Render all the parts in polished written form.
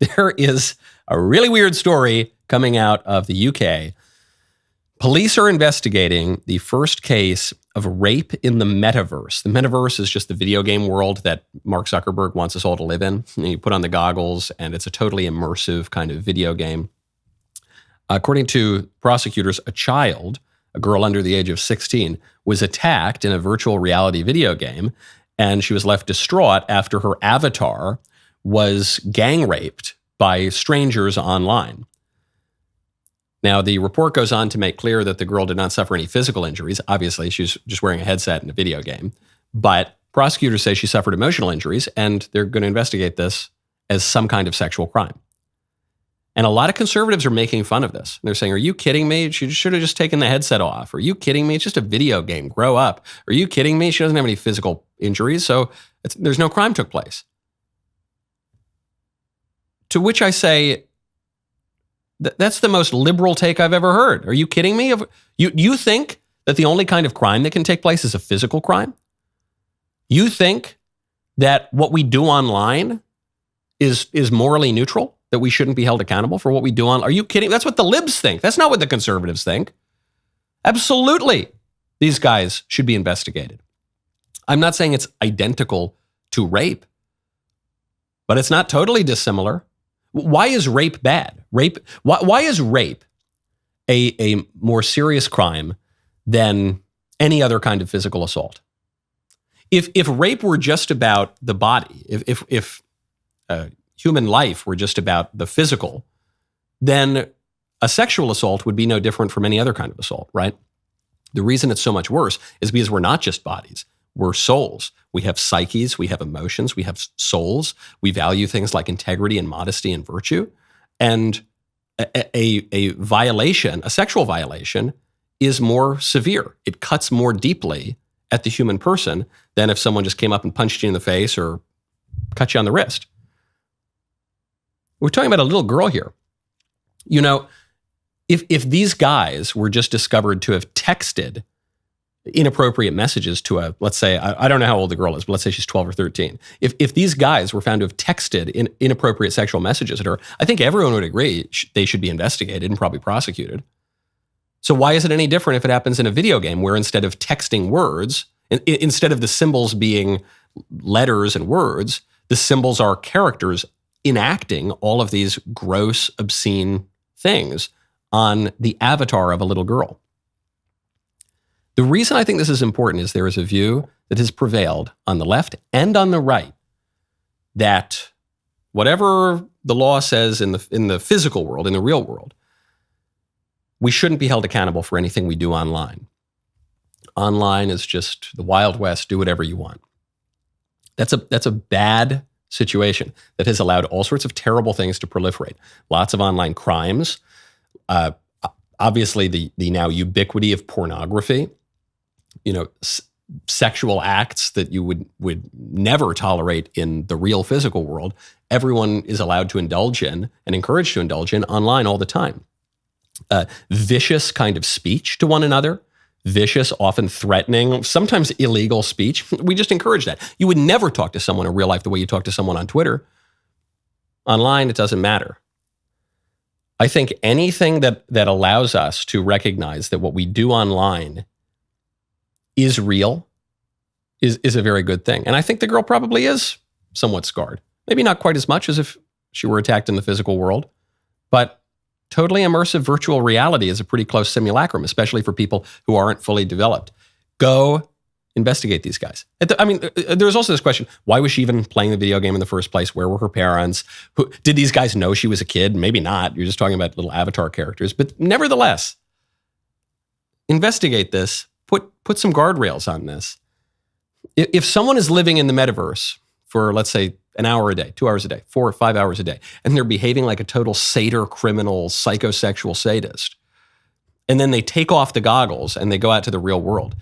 There is a really weird story coming out of the UK. Police are investigating the first case of rape in the Metaverse. The Metaverse is just the video game world that Mark Zuckerberg wants us all to live in. And you put on the goggles, and it's a totally immersive kind of video game. According to prosecutors, a child, a girl under the age of 16, was attacked in a virtual reality video game, and she was left distraught after her avatar was gang raped by strangers online. Now, the report goes on to make clear that the girl did not suffer any physical injuries. Obviously, she was just wearing a headset in a video game. But prosecutors say she suffered emotional injuries, and they're going to investigate this as some kind of sexual crime. And a lot of conservatives are making fun of this. They're saying, are you kidding me? She should have just taken the headset off. Are you kidding me? It's just a video game. Grow up. Are you kidding me? She doesn't have any physical injuries, so there's no crime took place. To which I say, that's the most liberal take I've ever heard. Are you kidding me? You think that the only kind of crime that can take place is a physical crime? You think that what we do online is morally neutral? That we shouldn't be held accountable for what we do online? Are you kidding? That's what the libs think. That's not what the conservatives think. Absolutely, these guys should be investigated. I'm not saying it's identical to rape, but it's not totally dissimilar. Why is rape bad? Why is rape a more serious crime than any other kind of physical assault? If rape were just about the body, if human life were just about the physical, then a sexual assault would be no different from any other kind of assault, right? The reason it's so much worse is because we're not just bodies. We're souls. We have psyches, we have emotions, we have souls. We value things like integrity and modesty and virtue. And a violation, a sexual violation, is more severe. It cuts more deeply at the human person than if someone just came up and punched you in the face or cut you on the wrist. We're talking about a little girl here. You know, if these guys were just discovered to have texted inappropriate messages to let's say, I don't know how old the girl is, but let's say she's 12 or 13. If these guys were found to have texted inappropriate sexual messages at her, I think everyone would agree they should be investigated and probably prosecuted. So why is it any different if it happens in a video game where instead of texting words, instead of the symbols being letters and words, the symbols are characters enacting all of these gross, obscene things on the avatar of a little girl? The reason I think this is important is there is a view that has prevailed on the left and on the right that whatever the law says in the physical world, in the real world, we shouldn't be held accountable for anything we do online. Online is just the Wild West, do whatever you want. That's a bad situation that has allowed all sorts of terrible things to proliferate. Lots of online crimes, obviously the now ubiquity of pornography, sexual acts that you would never tolerate in the real physical world. Everyone is allowed to indulge in and encouraged to indulge in online all the time. Vicious kind of speech to one another, vicious, often threatening, sometimes illegal speech. We just encourage that. You would never talk to someone in real life the way you talk to someone on Twitter. Online, it doesn't matter. I think anything that allows us to recognize that what we do online is real is a very good thing. And I think the girl probably is somewhat scarred. Maybe not quite as much as if she were attacked in the physical world, but totally immersive virtual reality is a pretty close simulacrum, especially for people who aren't fully developed. Go investigate these guys. There's also this question, why was she even playing the video game in the first place? Where were her parents? Did these guys know she was a kid? Maybe not. You're just talking about little avatar characters. But nevertheless, investigate this. Put some guardrails on this. If someone is living in the metaverse for, let's say, an hour a day, 2 hours a day, 4 or 5 hours a day, and they're behaving like a total satyr criminal, psychosexual sadist, and then they take off the goggles and they go out to the real world,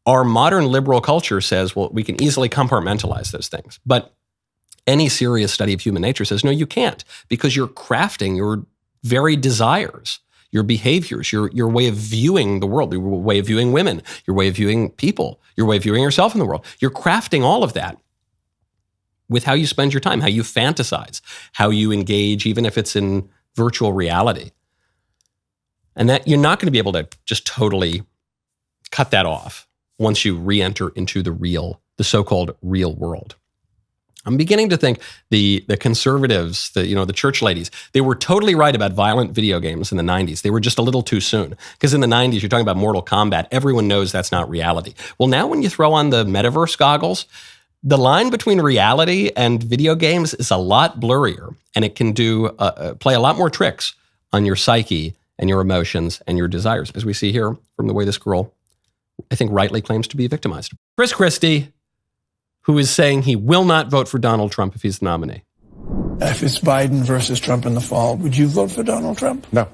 our modern liberal culture says, well, we can easily compartmentalize those things. But any serious study of human nature says, no, you can't, because you're crafting your very desires, your behaviors, your way of viewing the world, your way of viewing women, your way of viewing people, your way of viewing yourself in the world. You're crafting all of that with how you spend your time, how you fantasize, how you engage, even if it's in virtual reality. And that you're not going to be able to just totally cut that off once you re-enter into the so-called real world. I'm beginning to think the conservatives, the church ladies, they were totally right about violent video games in the 90s. They were just a little too soon. Because in the 90s, you're talking about Mortal Kombat. Everyone knows that's not reality. Well, now when you throw on the Metaverse goggles, the line between reality and video games is a lot blurrier. And it can play a lot more tricks on your psyche and your emotions and your desires, as we see here from the way this girl, I think, rightly claims to be victimized. Chris Christie, who is saying he will not vote for Donald Trump if he's the nominee. If it's Biden versus Trump in the fall, would you vote for Donald Trump? No.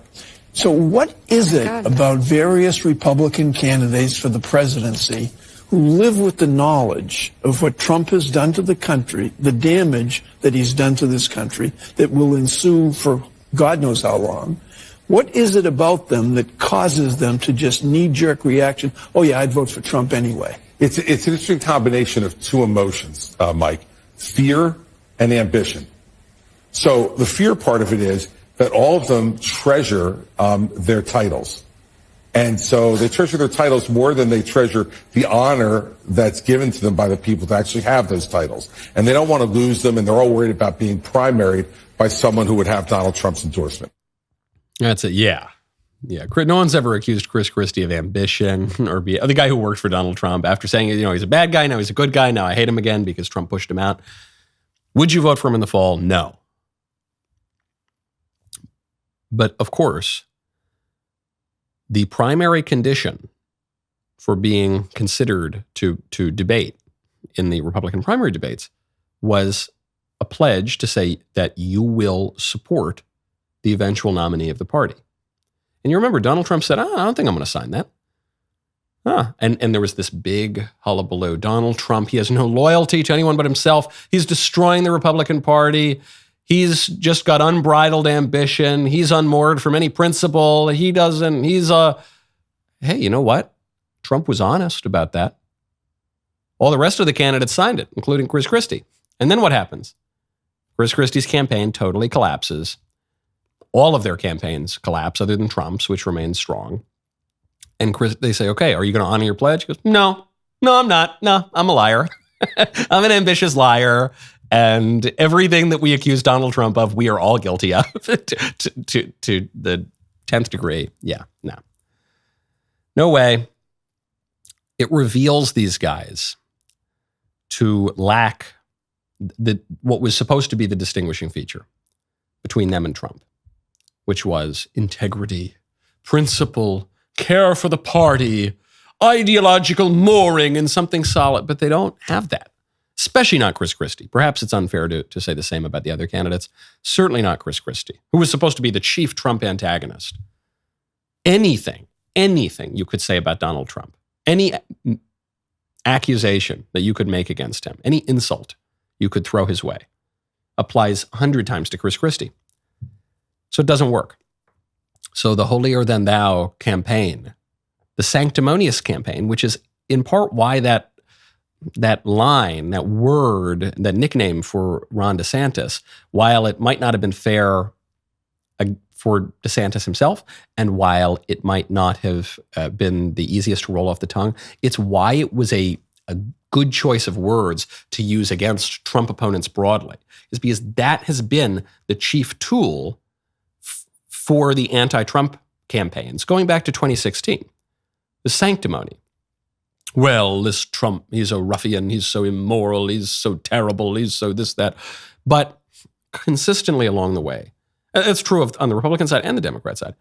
So what is it about various Republican candidates for the presidency who live with the knowledge of what Trump has done to the country, the damage that he's done to this country that will ensue for God knows how long? What is it about them that causes them to just knee-jerk reaction, oh yeah, I'd vote for Trump anyway? It's an interesting combination of two emotions, Mike, fear and ambition. So the fear part of it is that all of them treasure their titles. And so they treasure their titles more than they treasure the honor that's given to them by the people to actually have those titles. And they don't want to lose them, and they're all worried about being primaried by someone who would have Donald Trump's endorsement. That's it, yeah. Yeah, no one's ever accused Chris Christie of ambition or the guy who worked for Donald Trump after saying, he's a bad guy, now he's a good guy, now I hate him again because Trump pushed him out. Would you vote for him in the fall? No. But of course, the primary condition for being considered to debate in the Republican primary debates was a pledge to say that you will support the eventual nominee of the party. And you remember Donald Trump said, I don't think I'm going to sign that. And there was this big hullabaloo. Donald Trump, he has no loyalty to anyone but himself. He's destroying the Republican Party. He's just got unbridled ambition. He's unmoored from any principle. Hey, you know what? Trump was honest about that. All the rest of the candidates signed it, including Chris Christie. And then what happens? Chris Christie's campaign totally collapses. All of their campaigns collapse, other than Trump's, which remains strong. And they say, okay, are you going to honor your pledge? He goes, no, I'm not. No, I'm a liar. I'm an ambitious liar. And everything that we accuse Donald Trump of, we are all guilty of to the 10th degree. Yeah, no. No way. It reveals these guys to lack what was supposed to be the distinguishing feature between them and Trump, which was integrity, principle, care for the party, ideological mooring in something solid. But they don't have that, especially not Chris Christie. Perhaps it's unfair to say the same about the other candidates. Certainly not Chris Christie, who was supposed to be the chief Trump antagonist. Anything you could say about Donald Trump, any accusation that you could make against him, any insult you could throw his way, applies 100 times to Chris Christie. So it doesn't work. So the holier than thou campaign, the sanctimonious campaign, which is in part why that line, that word, that nickname for Ron DeSantis, while it might not have been fair for DeSantis himself, and while it might not have been the easiest to roll off the tongue, it's why it was a good choice of words to use against Trump opponents broadly, is because that has been the chief tool for the anti-Trump campaigns, going back to 2016. The sanctimony. Well, this Trump, he's a ruffian, he's so immoral, he's so terrible, he's so this, that. But consistently along the way, it's true on the Republican side and the Democrat side,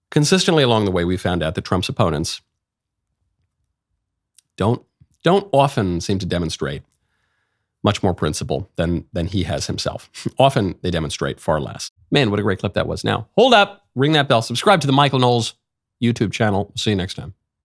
consistently along the way, we found out that Trump's opponents don't often seem to demonstrate much more principle than he has himself. Often they demonstrate far less. Man, what a great clip that was. Now, hold up, ring that bell, subscribe to the Michael Knowles YouTube channel. See you next time.